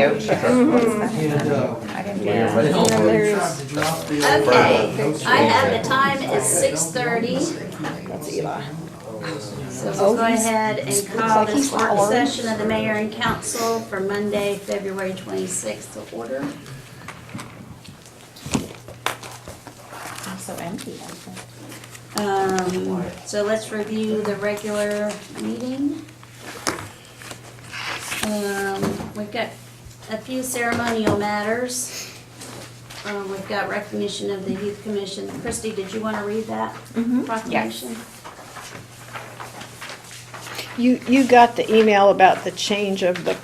radio show. I didn't hear. Okay, I have the time is 6:30. That's Eli. So we'll go ahead and call this work session of the mayor and council for Monday, February 26th to order. I'm so empty. So let's review the regular meeting. We've got a few ceremonial matters. We've got recognition of the youth commission. Christy, did you want to read that proclamation? You got the email about the change of the,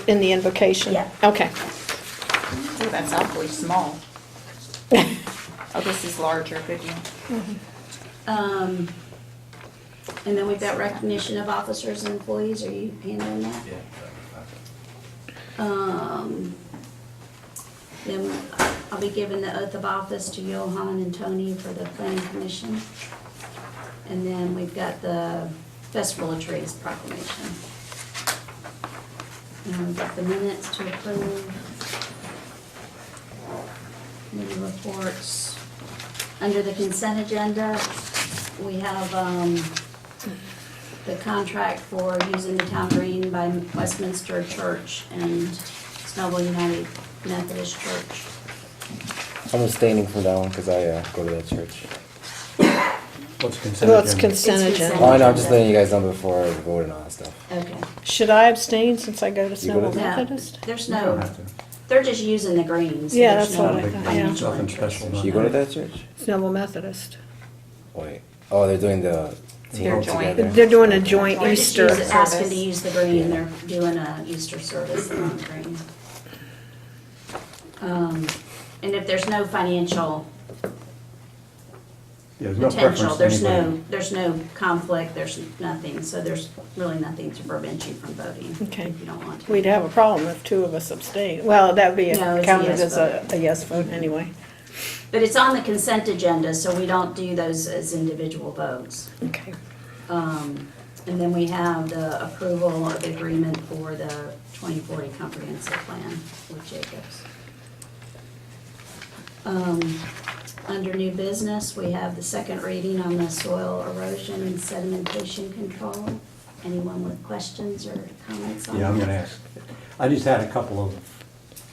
in the invocation? Yeah. Okay. Oh, that's awfully small. Oh, this is larger, good deal. And then we've got recognition of officers and employees. Are you handling that? Then I'll be giving the oath of office to Johan and Tony for the planning commission. And then we've got the Festival of Trees proclamation. And we've got the minutes to approve. Committee reports. Under the consent agenda, we have the contract for using the town green by Westminster Church and Snellville United Methodist Church. I'm abstaining from that one because I go to that church. What's consent Well, it's agenda? consent It's agenda. consent. Oh, I know, I'm just letting you guys know before I vote and all that stuff. Okay. Should I abstain since I go to You go to Snellville that? Methodist? There's You don't no, have to. they're just using the greens. Yeah, There's that's no what I thought, yeah. financial Nothing interest. special. So you go to that church? Snellville Methodist. Wait. Oh, they're doing the They're team joint. together? They're doing a joint They're just Easter. asking to use the green, they're doing a Easter service on the green. And if there's no financial Yeah, there's no potential, preference to anybody. there's no conflict, there's nothing, so there's really nothing to prevent you from voting. Okay. If you don't want to. We'd have a problem if two of us abstain. Well, that would be No, it's a counted yes as vote. a yes vote anyway. But it's on the consent agenda, so we don't do those as individual votes. Okay. And then we have the approval of the agreement for the 2040 comprehensive plan with Jacobs. Under new business, we have the second reading on the soil erosion and sedimentation control. Anyone with questions or comments on that? Yeah, I'm gonna ask. I just had a couple of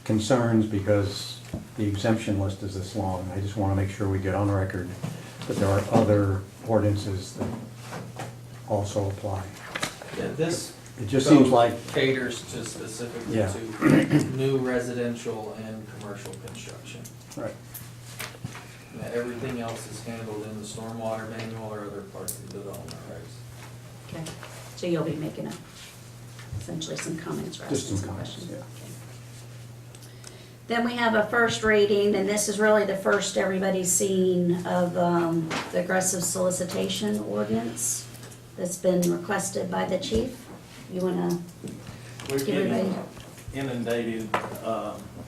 concerns because the exemption list is this long. I just wanna make sure we get on record that there are other ordinances that also apply. Yeah, this It just seems like, caters to specifically Yeah. to new residential and commercial construction. right, Now, everything else is handled in the stormwater manual or other parts of the development regs. Okay, so you'll be making essentially some comments or Just asking some some comments, questions? yeah. Okay. Then we have a first reading, and this is really the first everybody's seen of the aggressive solicitation ordinance that's been requested by the chief. You wanna We're give everybody? getting inundated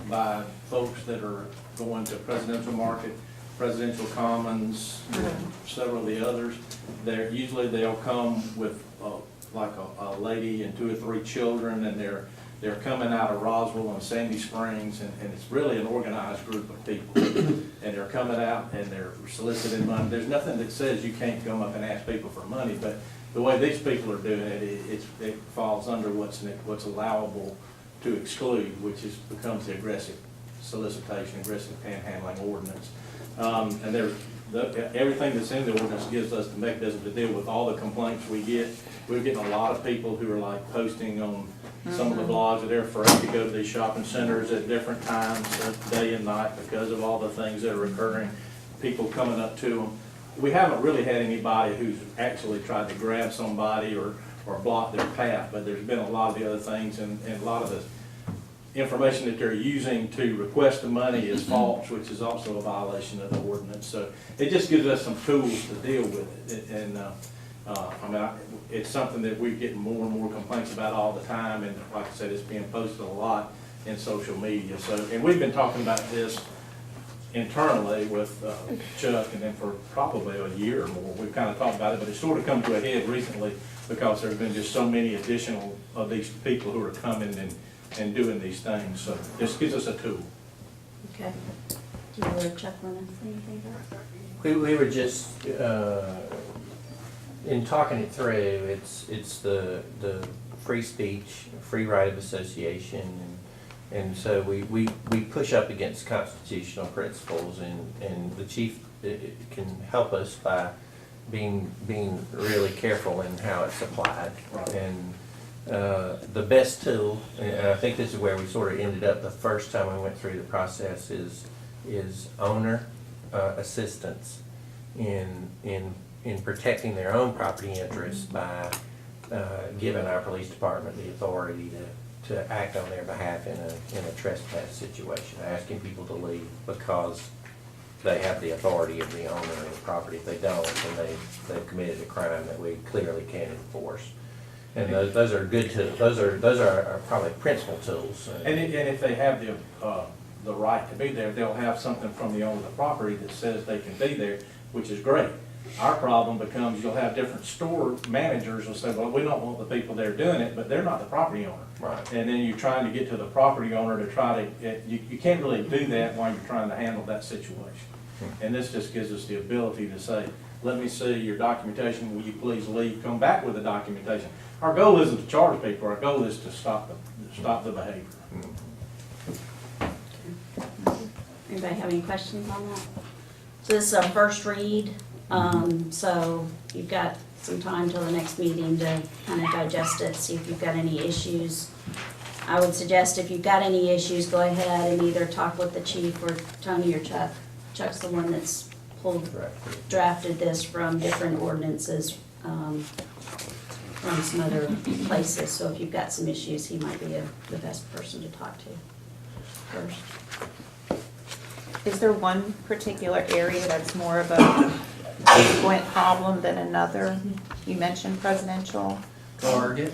by folks that are going to Presidential Market, Presidential Commons, several of the others. Usually they'll come with like a lady and 2 or 3 children, and they're coming out of Roswell and Sandy Springs, and it's really an organized group of people. And they're coming out and they're soliciting money. There's nothing that says you can't come up and ask people for money, but the way these people are doing it, it falls under what's allowable to exclude, which becomes the aggressive solicitation, aggressive panhandling ordinance. And everything that's in the ordinance gives us the mechanism to deal with all the complaints we get. We're getting a lot of people who are like posting on some of the blogs that they're afraid to go to these shopping centers at different times of day and night because of all the things that are occurring, people coming up to them. We haven't really had anybody who's actually tried to grab somebody or block their path, but there's been a lot of the other things, and a lot of the information that they're using to request the money is false, which is also a violation of the ordinance. So it just gives us some tools to deal with it. And I mean, it's something that we're getting more and more complaints about all the time, and like I said, it's being posted a lot in social media. So, and we've been talking about this internally with Chuck, and then for probably a year or more, we've kind of talked about it, but it's sort of come to a head recently because there's been just so many additional of these people who are coming and and doing these things. So this gives us a tool. Okay. Do you or Chuck want to say anything about We were just, in talking it through, it's the free speech, free right of association, and so we push up against constitutional principles, and the chief can help us by being really careful in how it's applied. Right. And the best tool, and I think this is where we sort of ended up the first time we went through the process, is owner assistance in protecting their own property interests by giving our police department the authority to act on their behalf in a trespass situation, asking people to leave because they have the authority of the owner of the property. If they don't, then they've committed a crime that we clearly can't enforce. And those are good tools. Those are probably principal tools. And if they have the right to be there, they'll have something from the owner of the property that says they can be there, which is great. Our problem becomes you'll have different store managers will say, well, we don't want the people there doing it, but they're not the property owner. Right. And then you're trying to get to the property owner to try to, you can't really do that while you're trying to handle that situation. And this just gives us the ability to say, let me see your documentation, will you please leave, come back with the documentation. Our goal isn't to charge people, our goal is to stop the behavior. Anybody have any questions on that? So this is our first read, so you've got some time till the next meeting to kind of digest it, see if you've got any issues. I would suggest if you've got any issues, go ahead and either talk with the chief or Tony or Chuck. Chuck's the one that's drafted this from different ordinances, from some other places. So if you've got some issues, he might be the best person to talk to first. Is there one particular area that's more of a frequent problem than another? You mentioned presidential. Target.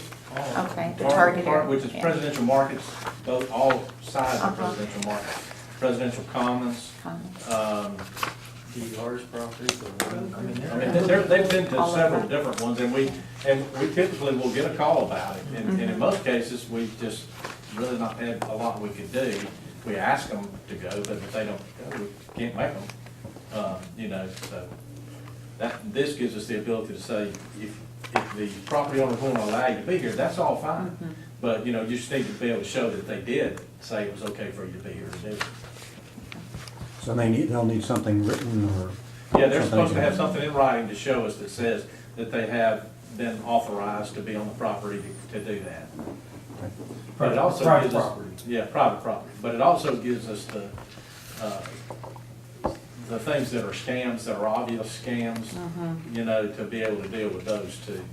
Okay, the target area. Which is yeah. presidential markets, both, all sides of Uh-huh. presidential markets. Presidential commons, DR's properties, I mean, they've been to All of several them. different ones, and we typically will get a call about it. And in most cases, we just really not had a lot we could do. We ask them to go, but if they don't go, we can't make them. So this gives us the ability to say, if the property owner won't allow you to be here, that's all fine. But, you just need to be able to show that they did say it was okay for you to be here to do it. So they'll need something written or? Yeah, they're supposed to have something in writing to show us that says that they have been authorized to be on the property to do that. But it also Private gives us. property. Yeah, private property, but it also gives us the things that are scams, that are obvious scams, to be able to deal with those too.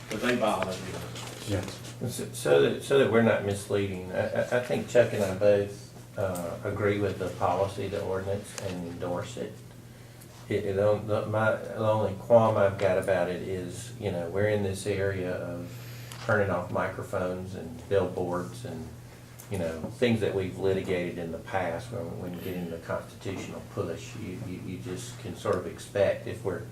Because they violate the ordinance. Yeah. So that we're not misleading, I think Chuck and I both agree with the policy, the ordinance, and endorse it. The only qualm I've got about it is, we're in this area of turning off microphones and billboards and, things that we've litigated in the past when you get into the constitutional push. You just can sort of expect if we're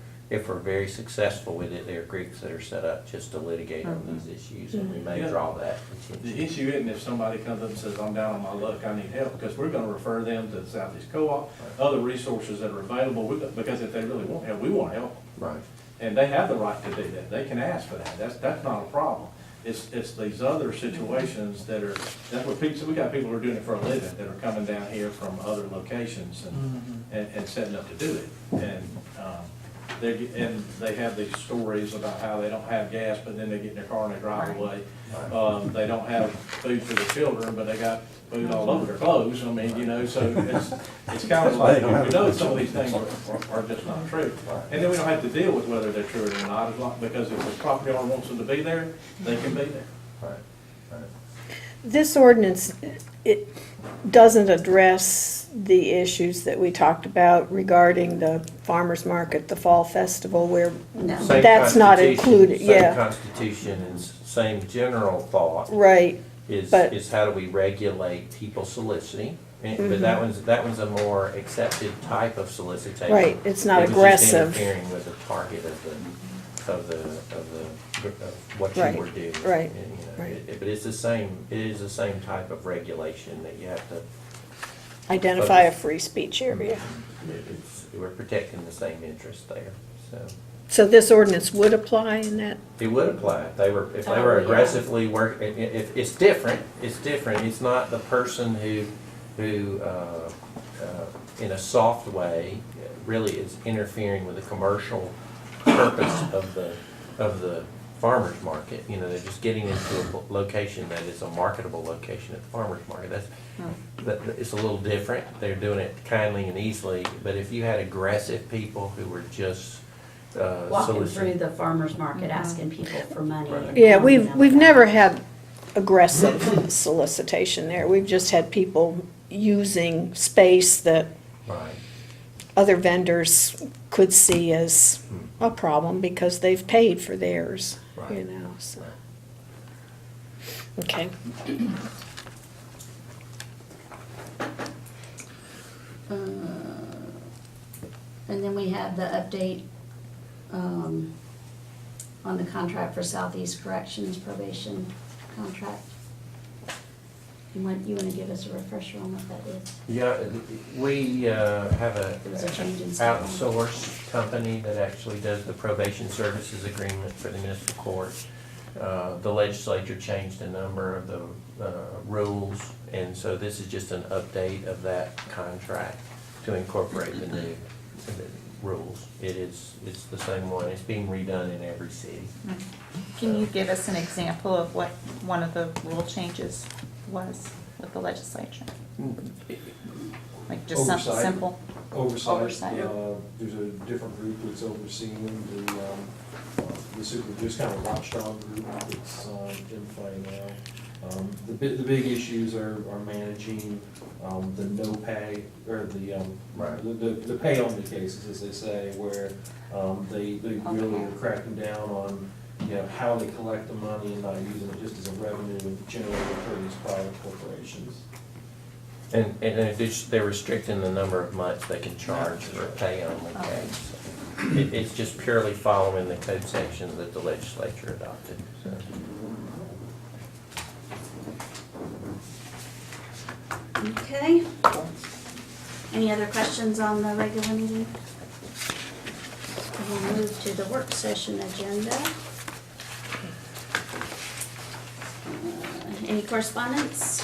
very successful with it, there are groups that are set up just to litigate on these issues, and we may draw that The attention. issue isn't if somebody comes up and says, I'm down on my luck, I need help, because we're gonna refer them to the Southeast Co-op, other resources that are available, because if they really want help, we want to help them. Right. And they have the right to do that, they can ask for that, that's not a problem. It's these other situations that are, that's what people, so we got people who are doing it for a living, that are coming down here from other locations and setting up to do it. And they have these stories about how they don't have gas, but then they get in their car and they drive away. They don't have food for their children, but they got food all over their clothes. I mean, so it's kind of like, we know some of these things are just not true. And then we don't have to deal with whether they're true or not, as long, because if the property owner wants them to be there, they can be there. Right. This ordinance, it doesn't address the issues that we talked about regarding the farmer's market, the fall festival, where No. Same that's not constitution, included, Same yeah, constitution and same general thought right. But- is how do we regulate people soliciting? But that one's a more accepted type of solicitation. Right, it's not It was just aggressive. interfering with the target of the of what you Right, were doing. right, And, you know, right. But it is the same type of regulation that you have to, Identify a free speech area. we're protecting the same interest there, so. So this ordinance would apply in that? It would apply if they were Oh, yeah. aggressively it's different, it's not the person who, in a soft way, really is interfering with the commercial purpose of the farmer's market. You know, they're just getting into a location that is a marketable location at the farmer's market. It's a little different, they're doing it kindly and easily, but if you had aggressive people who were just, Walking soliciting. through the farmer's market, asking people for money. and Yeah, hounding them. we've never had aggressive solicitation there. We've just had people using space that Right. other vendors could see as a problem because they've paid for theirs, you Right. know, so. Okay. And then we have the update on the contract for Southeast Corrections probation contract. You want to give us a refresher on what that is? Yeah, we have a There was a change in scope. outsourced company that actually does the probation services agreement for the municipal court. The legislature changed a number of the rules, and so this is just an update of that contract to incorporate the new rules. It's the same one, it's being redone in every city. Can you give us an example of what one of the rule changes was with the legislature? Like just something Oversight. simple? Oversight. Oversight. There's a different group that's overseeing the super, just kind of watchdog group that's in play now. The big issues are managing the no pay, or Right. the pay only cases, as they say, where they really are cracking down on, you know, how they collect the money and not using it just as a revenue and generally for these private corporations. And they're restricting the number of months they can charge for a pay-only case. It's just purely following the code sections that the legislature adopted, so. Okay. Any other questions on the regular meeting? We'll move to the work session agenda. Any correspondence?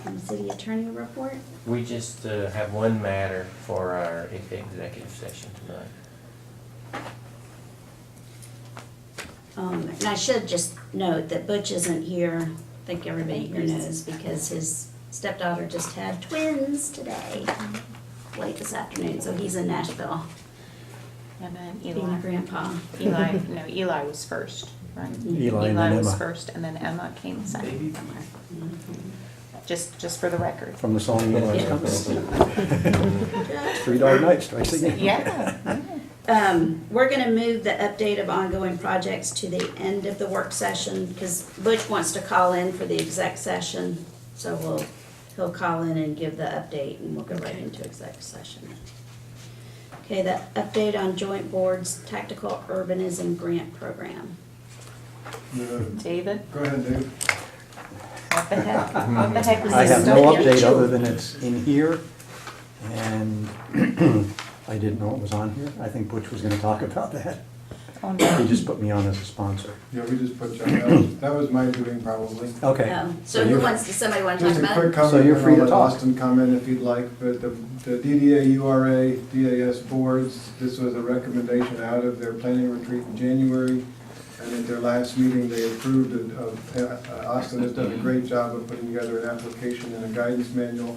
And the city attorney report? We just have one matter for our executive session tonight. And I should just note that Butch isn't here, I think everybody here knows, because his stepdaughter just had twins today, late this afternoon, so he's in Nashville, And then being a Eli, grandpa. Eli was first, right? Eli and then was Emma. first, and then Emma came second. Just for the record. From the song Eli's Company. Good. 3 Dog Nights, twice again. Yeah. We're gonna move the update of ongoing projects to the end of the work session, because Butch wants to call in for the exec session, so he'll call in and give the update, and we'll go right into exec session. Okay, the update on joint boards tactical urbanism grant program. David, Go ahead, Dave. what the heck? What the heck was I this? have no Don't update you? other than it's in here, and I didn't know it was on here. I think Butch was gonna talk about that. Oh, He no. just put me on as a sponsor. Yeah, we just put you, that was my doing probably. Okay. So who you're- wants to, somebody wanna talk Just a about quick it? comment. So you're and free to I'll let talk. Austin comment if you'd like, but the DDA, URA, DAS boards, this was a recommendation out of their planning retreat in January. And at their last meeting, they approved Austin has done a great job of putting together an application and a guidance manual.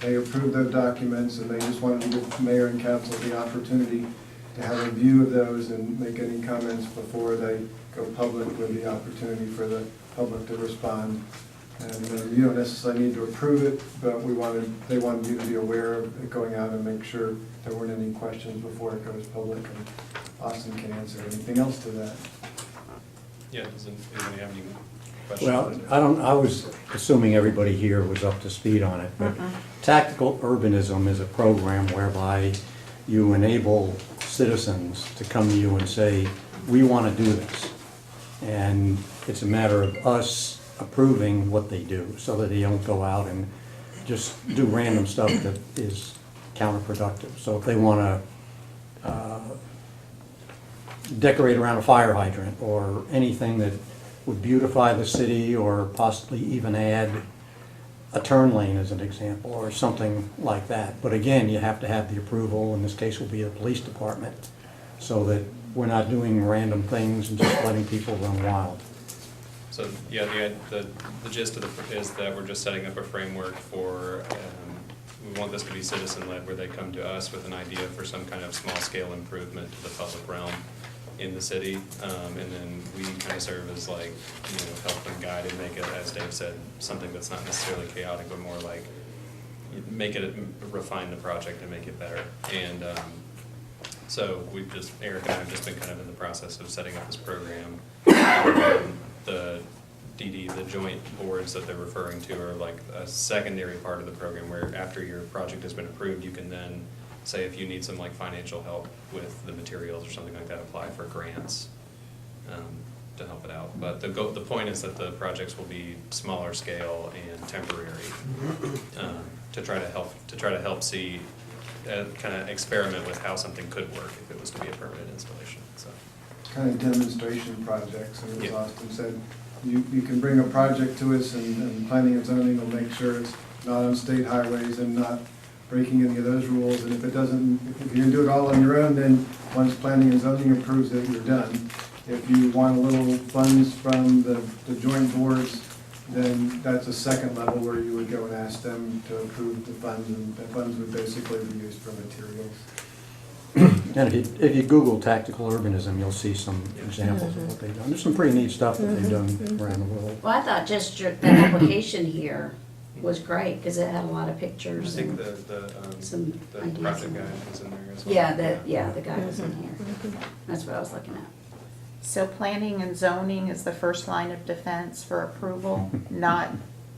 They approved those documents, and they just wanted to give the mayor and council the opportunity to have a view of those and make any comments before they go public, with the opportunity for the public to respond. And you don't necessarily need to approve it, but they wanted you to be aware of it going out and make sure there weren't any questions before it goes public. And Austin can answer anything else to that. Yeah, does anybody have any questions? Well, I was assuming everybody here was up to speed on it, but tactical urbanism is a program whereby you enable citizens to come to you and say, we want to do this. And it's a matter of us approving what they do, so that they don't go out and just do random stuff that is counterproductive. So if they want to decorate around a fire hydrant, or anything that would beautify the city, or possibly even add a turn lane as an example, or something like that. But again, you have to have the approval, in this case will be the police department, so that we're not doing random things and just letting people run wild. So, yeah, the gist of is that we're just setting up a framework for, we want this to be citizen-led, where they come to us with an idea for some kind of small-scale improvement to the public realm in the city, and then we kind of serve as like, help them guide and make it, as Dave said, something that's not necessarily chaotic, but more like, make it, refine the project and make it better. And so Eric and I have just been kind of in the process of setting up this program. The DD, the joint boards that they're referring to, are like a secondary part of the program, where after your project has been approved, you can then say, if you need some like financial help with the materials or something like that, apply for grants to help it out. But the point is that the projects will be smaller scale and temporary, to try to help see, kind of experiment with how something could work if it was to be a permanent installation. So. Kind of demonstration projects, and as Yeah. Austin said, you can bring a project to us, and planning and zoning will make sure it's not on state highways and not breaking any of those rules. And if it doesn't, if you can do it all on your own, then once planning and zoning approves it, you're done. If you want a little funds from the joint boards, then that's a second level where you would go and ask them to approve the funds, and the funds would basically be used for materials. And if you Google tactical urbanism, you'll see some examples of what they've done. There's some pretty neat stuff that they've done around the world. Well, I thought just the application here was great, because it had a lot of I pictures think and some the ideas. project guide was in there as well. Yeah, the guy was in here. That's what I was looking at. So planning and zoning is the first line of defense for approval, not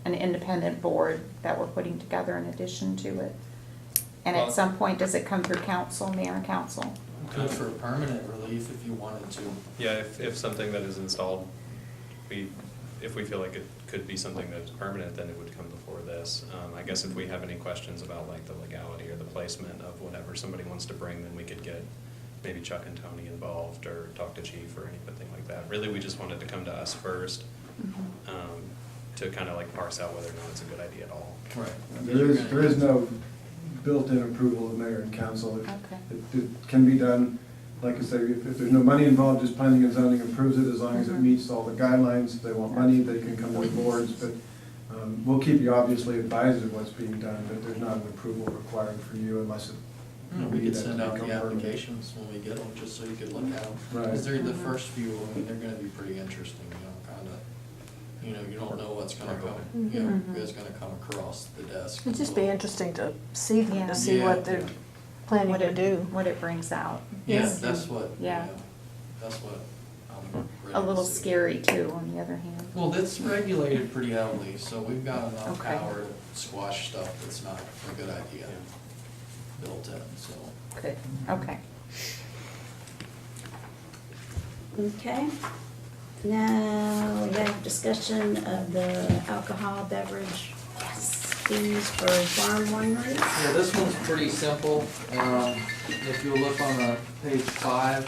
an independent board that we're putting together in addition to it? And Well- at some point, does it come through council, mayor and council? Good for permanent relief if you wanted to. Yeah, if something that is installed, if we feel like it could be something that's permanent, then it would come before this. I guess if we have any questions about like the legality or the placement of whatever somebody wants to bring, then we could get maybe Chuck and Tony involved, or talk to Chief or anything like that. Really, we just wanted to come to us first, to kind of like parse out whether or not it's a good idea at all. Right. There is no built-in approval of mayor and council. Okay. It can be done, like I say, if there's no money involved, just planning and zoning approves it, as long as it meets all the guidelines. If they want money, they can come to the boards, but we'll keep you obviously advised of what's being done, but there's not an approval required for you unless it. We could send out the applications when we get them, just so you could look at them. Right. Because they're the first few, I mean, they're gonna be pretty interesting, you don't know what's gonna come, is gonna come across the desk. It'd just be interesting to see them, Yeah. to see Yeah. what they're planning What to it, do. what it brings out. Yeah, Yes. that's what, Yeah. that's what I'm ready A to little see. scary too, on the other hand. Well, that's regulated pretty heavily, so we've got enough Okay. power to squash stuff that's not a good idea built in, so. Good, okay. Okay. Now, we have discussion of the alcohol beverage fees for farm wineries. Yeah, this one's pretty simple. If you look on page 5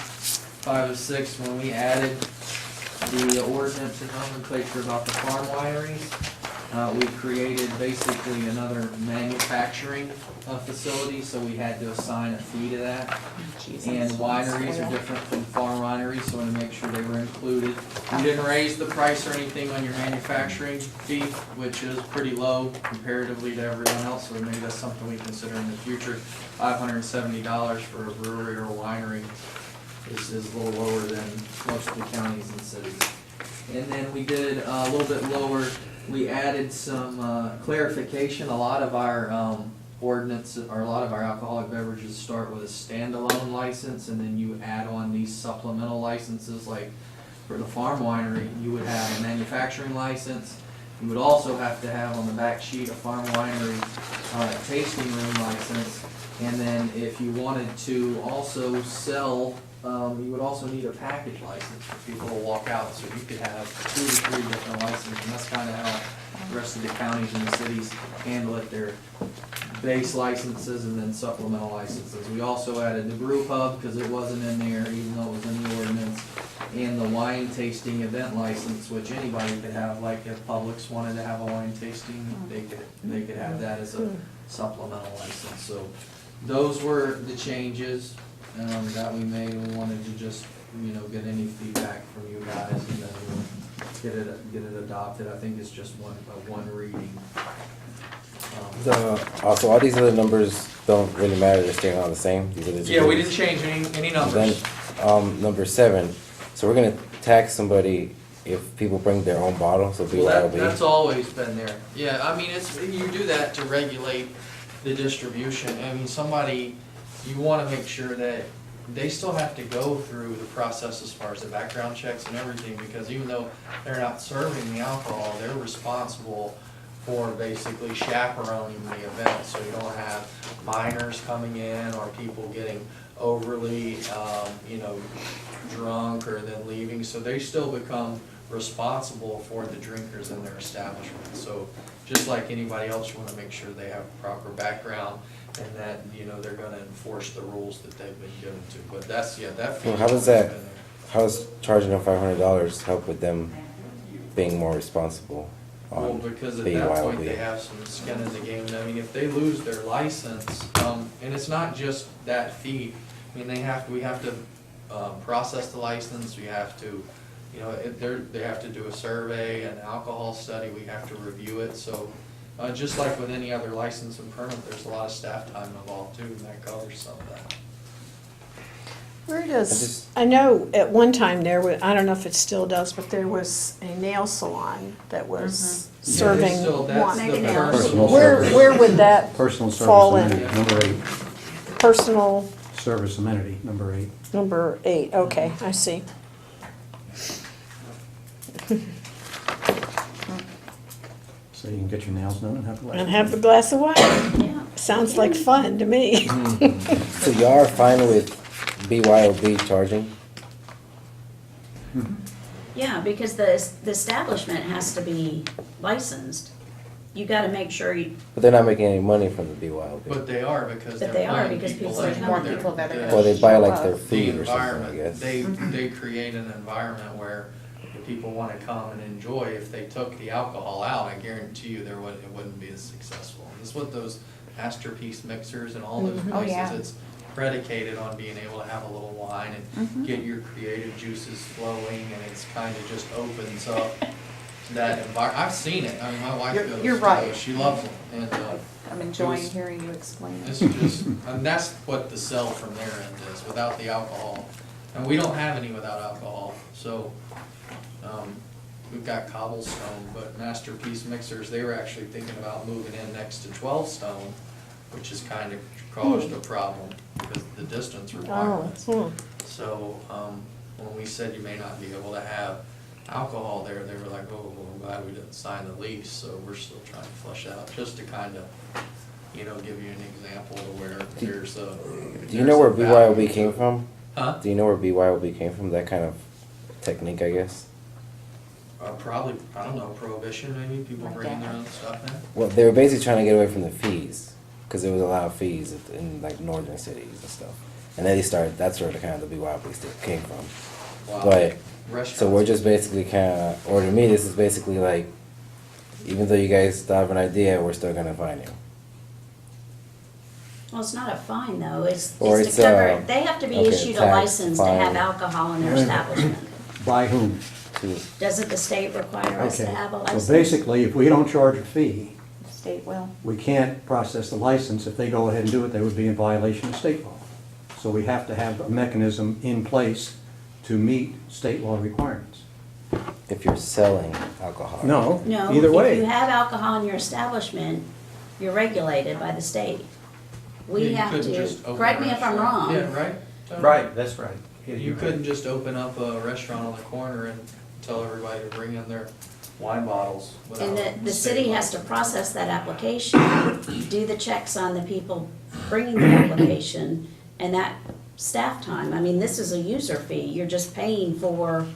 of 6, when we added the ordinance and nomenclature about the farm wineries, we created basically another manufacturing facility, so we had to assign a fee to that. Jesus. And wineries are different from farm wineries, so I want to make sure they were included. We didn't raise the price or anything on your manufacturing fee, which is pretty low comparatively to everyone else, so maybe that's something we consider in the future. $570 for a brewery or a winery is a little lower than most of the counties and cities. And then we did a little bit lower, we added some clarification. A lot of our ordinance, or a lot of our alcoholic beverages start with a standalone license, and then you add on these supplemental licenses. Like for the farm winery, you would have a manufacturing license, You would also have to have on the back sheet a farm winery tasting room license. And then if you wanted to also sell, you would also need a package license for people to walk out. So you could have 2 or 3 different licenses, and that's kind of how the rest of the counties and the cities handle it. Their base licenses and then supplemental licenses. We also added the brew pub because it wasn't in there, even though it was in the ordinance, and the wine tasting event license, which anybody could have. Like if Publix wanted to have a wine tasting, they could have that as a supplemental license. So those were the changes that we made. We wanted to just, get any feedback from you guys, and then we'll get it adopted. I think it's just one reading. Also, all these other numbers don't really matter, they're staying all the same? These are the two Yeah, we things? didn't change any And numbers. then, number 7, so we're gonna tax somebody if people bring their own bottle, so Well, BYOB. that's always been there. Yeah, I mean, you do that to regulate the distribution. I mean, you wanna make sure that they still have to go through the process as far as the background checks and everything, because even though they're not serving the alcohol, they're responsible for basically chaperoning the event, so you don't have minors coming in or people getting overly, drunk or then leaving. So they still become responsible for the drinkers in their establishment. So just like anybody else, you wanna make sure they have proper background and that, they're gonna enforce the rules that they've been given to. But that fee. Well, how does that, how does charging them $500 help with them being more responsible Well, on because at that point, they BYOB? have some skin in the game. I mean, if they lose their license, and it's not just that fee, I mean, we have to process the license, we have to, they have to do a survey, an alcohol study, we have to review it. So just like with any other license and permit, there's a lot of staff time involved too, and that covers some of that. Where does, I know at one time there was, I don't know if it still does, but there was a nail salon that was serving That's wine. the Nail. Personal Where, service. where would that Personal fall service in? amenity, number 8. Personal, Service amenity, number 8. number 8, okay, I see. So you can get your nails done and have a And glass. have a glass of wine. Yeah. Sounds like fun to me. So y'all are fine with BYOB charging? Yeah, because the establishment has to be licensed. You gotta make sure But they're not making any money from the BYOB. But they are, because But they're they are, putting because people people are in. more coming. people that are gonna Or they buy like their show up. The food or something, I environment, guess. they create an environment where if people wanna come and enjoy. If they took the alcohol out, I guarantee you it wouldn't be as successful. That's what those masterpiece mixers and all those Oh, yeah. places, it's predicated on being able to have a little wine and get your creative juices flowing, and it's kinda just opens up that environment. I've seen it, I mean, my wife goes. You're to right. those. She loves them, and, I'm enjoying It was- hearing you explain This it. is just, and that's what the sell from their end is, without the alcohol. And we don't have any without alcohol, so, we've got Cobblestone, but Masterpiece Mixers, they were actually thinking about moving in next to 12 Stone, which has kind of caused a problem because of the distance Oh, requirements. hmm. So, when we said you may not be able to have alcohol there, they were like, oh, well, I'm glad we didn't sign the lease, so we're still trying to flush out, just to kind of, give you an example of where there's a. Do you know where there's a value BYOB to came it. from? Huh? Do you know where BYOB came from? That kind of technique, I guess? Probably, I don't know, prohibition maybe, people My bringing their dad. own stuff in. Well, they were basically trying to get away from the fees, because there was a lot of fees in like northern cities and stuff. And then that's where the kind of the BYOB still came from. Wow. But, Restaurants. so we're just basically kind of, or to me, this is basically like, even though you guys still have an idea, we're still gonna fine you. Well, it's not a fine though, it's Or to it's, cover, they have to be okay, issued a tax, license to have fine. alcohol in their establishment. By whom? Doesn't the state require us to Okay, have a so license? basically, if we don't charge a fee, State will. we can't process the license. If they go ahead and do it, they would be in violation of state law. So we have to have a mechanism in place to meet state law requirements. If you're selling alcohol. No, No, either if way. you have alcohol in your establishment, you're regulated by the state. Yeah, We you have couldn't to, just open correct a me if I'm restaurant. wrong. Yeah, right? Right, that's right. Yeah, You you're right. couldn't just open up a restaurant on the corner and tell everybody to bring in their wine bottles without. And the city has to process that application, do the checks on the people bringing the application, and that staff time. I mean, this is a user fee. You're just paying for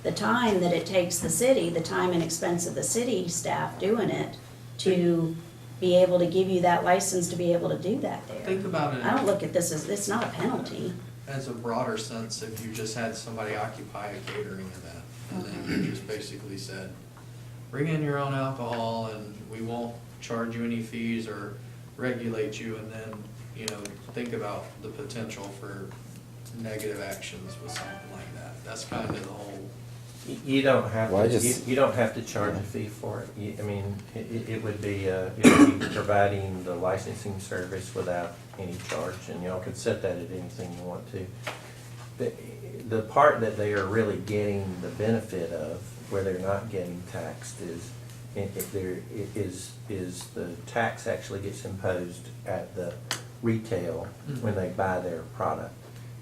the time that it takes the city, the time and expense of the city staff doing it, to be able to give you that license to be able to do that there. Think about it I don't look at this as, it's not a penalty. as a broader sense, if you just had somebody occupy a catering event, and then you just basically said, bring in your own alcohol, and we won't charge you any fees or regulate you, and then, you know, think about the potential for negative actions with something like that. That's kind of the whole. You don't have Well, I to, just- you don't have to charge a fee for it. I mean, it would be, you'd be providing the licensing service without any charge, and y'all could set that at anything you want to. The part that they are really getting the benefit of, where they're not getting taxed, is the tax actually gets imposed at the retail when they buy their product.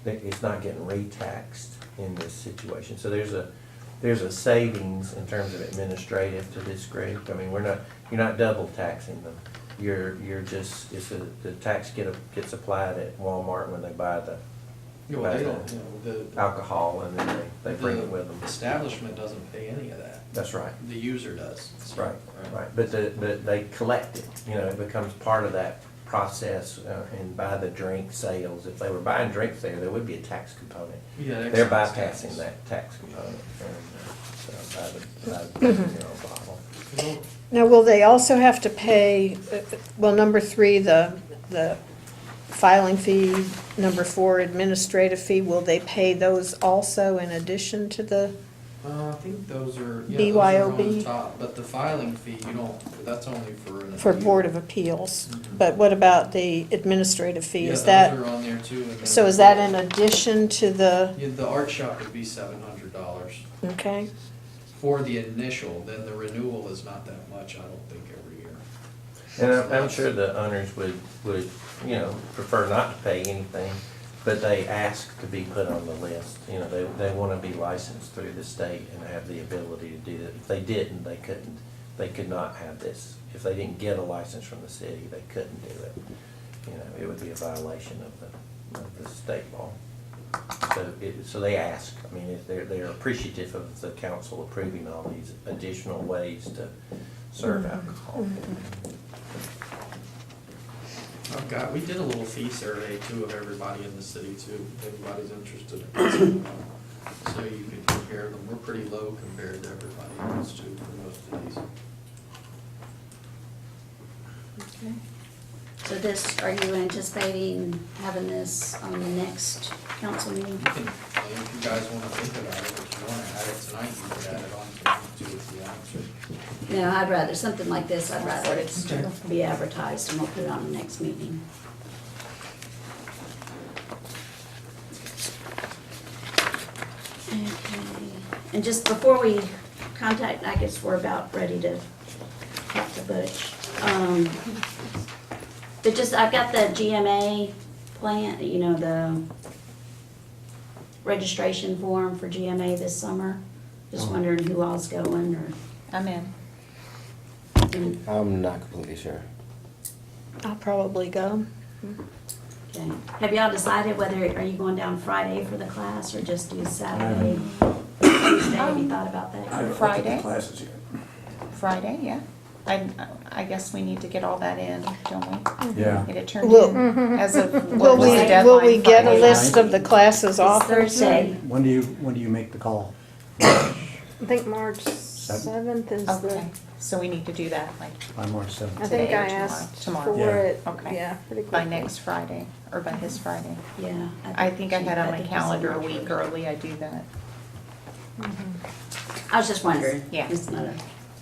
It's not getting re-taxed in this situation. So there's a savings in terms of administrative to this group. I mean, you're not double taxing them. You're just, the tax gets applied at Walmart when they buy the Well, they don't, you know, the alcohol, and then they bring it with them. establishment doesn't pay any of that. That's right. The user does. So, Right. But they collect it, you know, it becomes part of that process, and by the drink sales. If they were buying drinks there would be a tax component. Yeah, They're excise bypassing tax. that tax component, and so by the bottle. Now, will they also have to pay, well, number 3, the filing fee, number 4, administrative fee, will they pay those also in addition to the, I think those are, yeah, those are on the BYOB? top, but the filing fee, you don't, that's only for an for appeal. Board of Appeals? Mhm. But what about the administrative fee? Yeah, Is those that, are on there too. and then- so is that in addition to the, Yeah, the art shop would be $700 okay? for the initial, then the renewal is not that much, I don't think, every year. And I'm sure the owners would, you know, prefer not to pay anything, but they ask to be put on the list. You know, they want to be licensed through the state and have the ability to do that. If they didn't, they couldn't. They could not have this. If they didn't get a license from the city, they couldn't do it. You know, it would be a violation of the state law. So they ask. I mean, they're appreciative of the council approving all these additional ways to serve alcohol. We did a little fee survey too of everybody in the city too, if anybody's interested in this. So you can compare them, we're pretty low compared to everybody else too for most of these. Okay. So this, are you anticipating having this on the next council meeting? You can, if you guys wanna think about it, if you wanna add it tonight, you could add it on tonight too if you want to. No, I'd rather, something like this, I'd rather it Okay. be advertised and we'll put it on the next meeting. Okay, and just before we contact, I guess we're about ready to talk to Butch. But just, I've got the GMA plan, you know, the registration form for GMA this summer. Just wondering who all's going or. I'm in. I'm not completely sure. I'll probably go. Okay. Have y'all decided whether, are you going down Friday for the class or just do Saturday? Tuesday, have you thought about that? I haven't looked at the Friday? classes yet. Friday, yeah. I guess we need to get all that in, don't we? Yeah. Get it turned Will- in as of, Will what was we, the deadline? will we get a Friday? list of the classes It's offered? Thursday. When do you make the call? I think March 7th is Okay, so we need to do that like By March 7th. I think Today or I asked tomorrow? for Yeah. it, Okay. yeah, pretty by quickly. next Friday, or by this Friday. Yeah. I think I had on my think it's calendar a March week 1st. early, I do that. I was just wondering. Yeah. It's not a,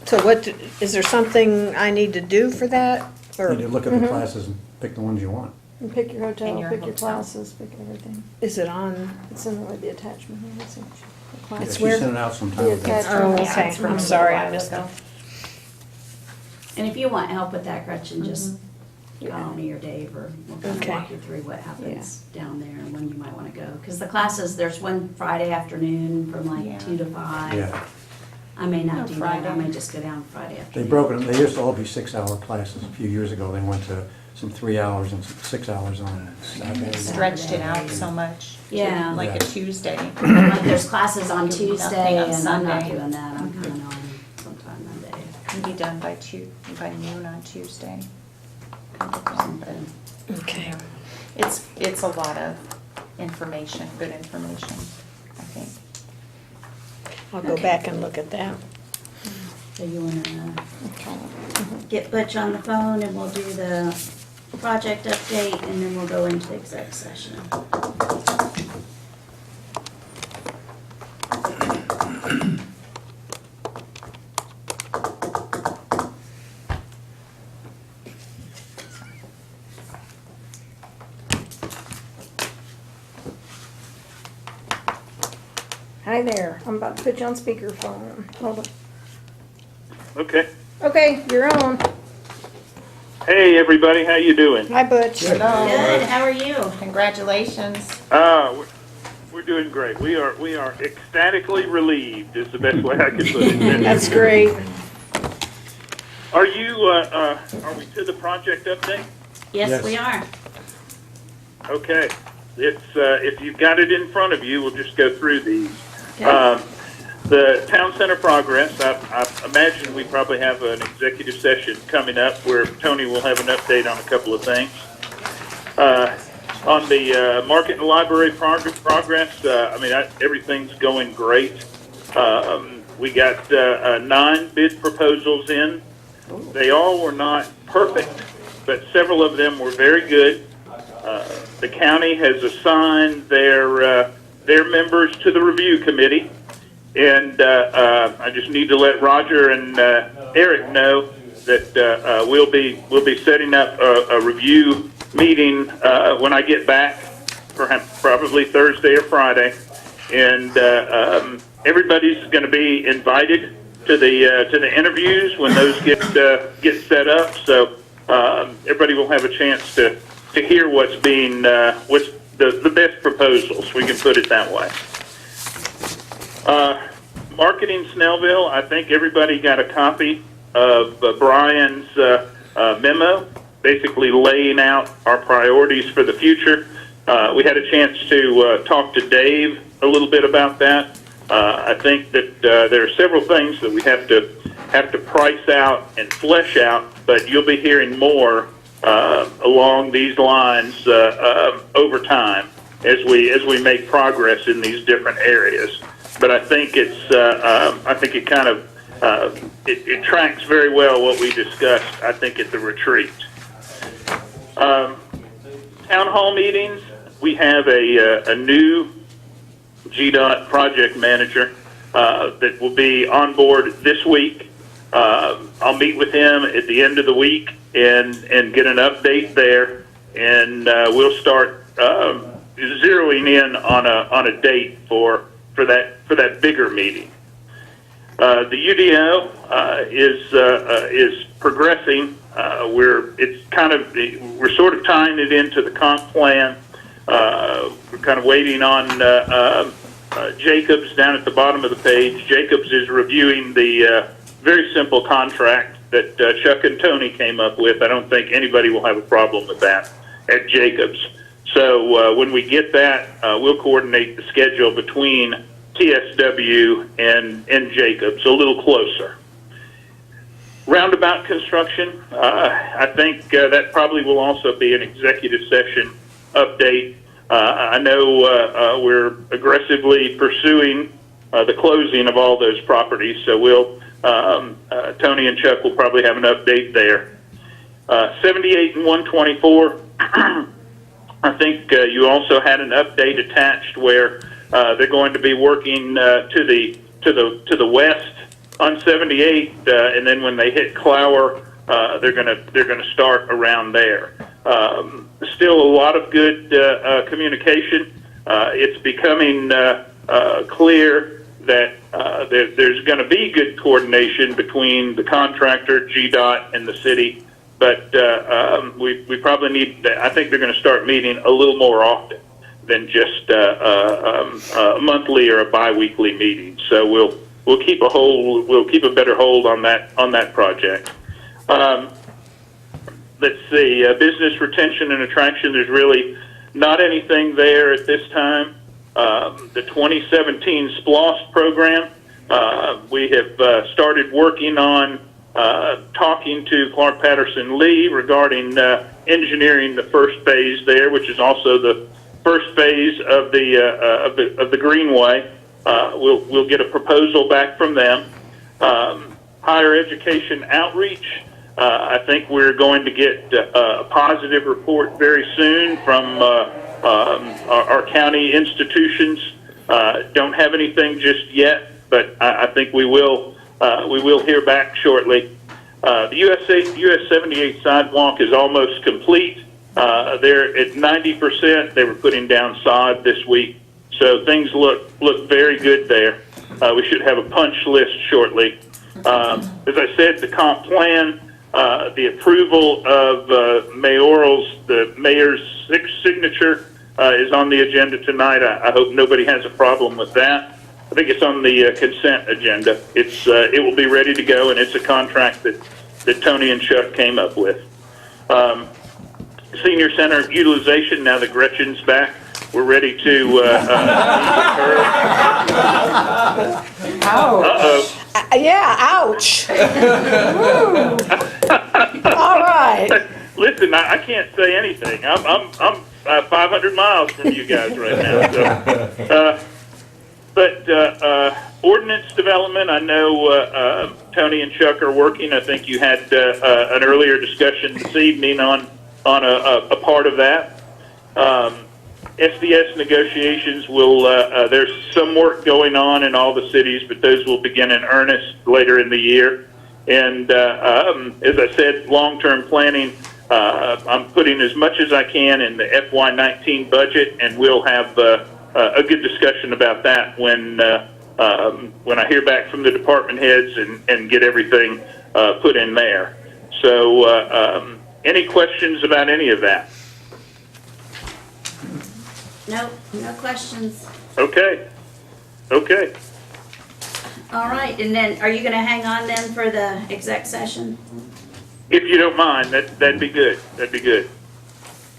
So what, is there something I need to do for that? Or You need to look at the classes and pick the ones you want. And pick your hotel, And your pick your hotel. classes, pick everything. Is it on? It's in the attachment here, let's see. The Yeah, class. she Where? sent it out some time The ago. attachment. Oh, Yeah, okay, it's from I'm a sorry, while I missed ago. it. and if you want help with that, Gretchen, just call me or Dave, or we'll kind of Okay. walk you through what happens down there and when you might want to go. Because the classes, there's one Friday afternoon from Yeah. like 2 to 5. Yeah. I may not No, do that, I Friday. may just go down Friday They afternoon. broke it, they used to all be 6-hour classes a few years ago. They went to some 3 hours and some 6 hours on Saturday. Stretched it out so much. to Yeah. Like Yeah. a Tuesday. Like, there's classes on Nothing Tuesday, on and I'm not Sunday. doing that, I'm coming on sometime Monday. Can be done by noon on Tuesday. Kind of thing, but Okay. It's a lot of information, good information, I think. I'll go Okay. back and look at that. So you wanna Okay. get Butch on the phone and we'll do the project update and then we'll go into exec session. Hi there, I'm about to put you on speakerphone. Hold on. Okay. Okay, you're on. Hey, everybody, how you doing? Hi, Butch. Good, how are you? Congratulations. We're doing great. We are ecstatically relieved is the best way I can put it. That's great. Are we to the project update? Yes, Yes. we are. Okay. It's, if you've got it in front of you, we'll just go through these. Okay. The town center progress, I imagine we probably have an executive session coming up where Tony will have an update on a couple of things. On the market and library progress, everything's going great. We got 9 bid proposals in. They all were not perfect, but several of them were very good. The county has assigned their members to the review committee. And I just need to let Roger and Eric know that we'll be setting up a review meeting when I get back, perhaps probably Thursday or Friday, and everybody's going to be invited to the interviews when those get set up. So everybody will have a chance to hear what's the best proposals. We can put it that way. Marketing Snellville, I think everybody got a copy of Brian's memo, basically laying out our priorities for the future. We had a chance to talk to Dave a little bit about that. I think that there are several things that we have to price out and flesh out, but you'll be hearing more along these lines over time as we make progress in these different areas. But I think it kind of it tracks very well what we discussed, I think, at the retreat. Town hall meetings, we have a new GDOT project manager that will be on board this week. I'll meet with him at the end of the week and get an update there, and we'll start zeroing in on a date for that bigger meeting. The UDO is progressing. We're sort of tying it into the comp plan. We're kind of waiting on Jacobs down at the bottom of the page. Jacobs is reviewing the very simple contract that Chuck and Tony came up with. I don't think anybody will have a problem with that at Jacobs. So when we get that, we'll coordinate the schedule between TSW and Jacobs a little closer. Roundabout construction, I think that probably will also be an executive session update. I know we're aggressively pursuing the closing of all those properties, so we'll Tony and Chuck will probably have an update there. 78 and 124. I think you also had an update attached where they're going to be working to the west on 78, and then when they hit Clower, they're gonna start around there. Still a lot of good communication. It's becoming clear that there's going to be good coordination between the contractor, GDOT, and the city. But we probably need. I think they're going to start meeting a little more often than just a monthly or a biweekly meeting. So we'll keep a better hold on that project. Let's see, business retention and attraction, there's really not anything there at this time. The 2017 SPLOST program, we have started working on talking to Clark Patterson Lee regarding engineering the first phase there, which is also the first phase of the Greenway. We'll get a proposal back from them. Higher education outreach. I think we're going to get a positive report very soon from our county institutions. Don't have anything just yet, but I think we will hear back shortly. The US 78 sidewalk is almost complete. They're at 90%. They were putting down sod this week, so things look very good there. We should have a punch list shortly. As I said, the comp plan. The approval of the mayor's signature is on the agenda tonight. I hope nobody has a problem with that. I think it's on the consent agenda. It will be ready to go, and it's a contract that Tony and Chuck came up with. Senior center utilization, now that Gretchen's back, we're ready to meet with her. Ouch. Yeah, ouch. All right. Listen, I can't say anything. I'm 500 miles from you guys right now. But ordinance development, I know Tony and Chuck are working. I think you had an earlier discussion this evening on a part of that. SDS negotiations there's some work going on in all the cities, but those will begin in earnest later in the year. And as I said, long-term planning, I'm putting as much as I can in the FY19 budget, and we'll have a good discussion about that when I hear back from the department heads and get everything put in there. So any questions about any of that? Nope, no questions. Okay. All right, and then, are you gonna hang on then for the exec session? If you don't mind, that'd be good.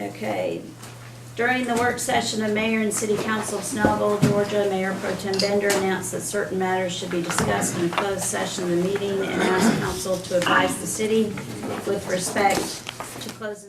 Okay. During the work session of Mayor and City Council of Snellville, Georgia, Mayor Pro Tem Bender announced that certain matters should be discussed in a closed session of the meeting and asked council to advise the city with respect to closing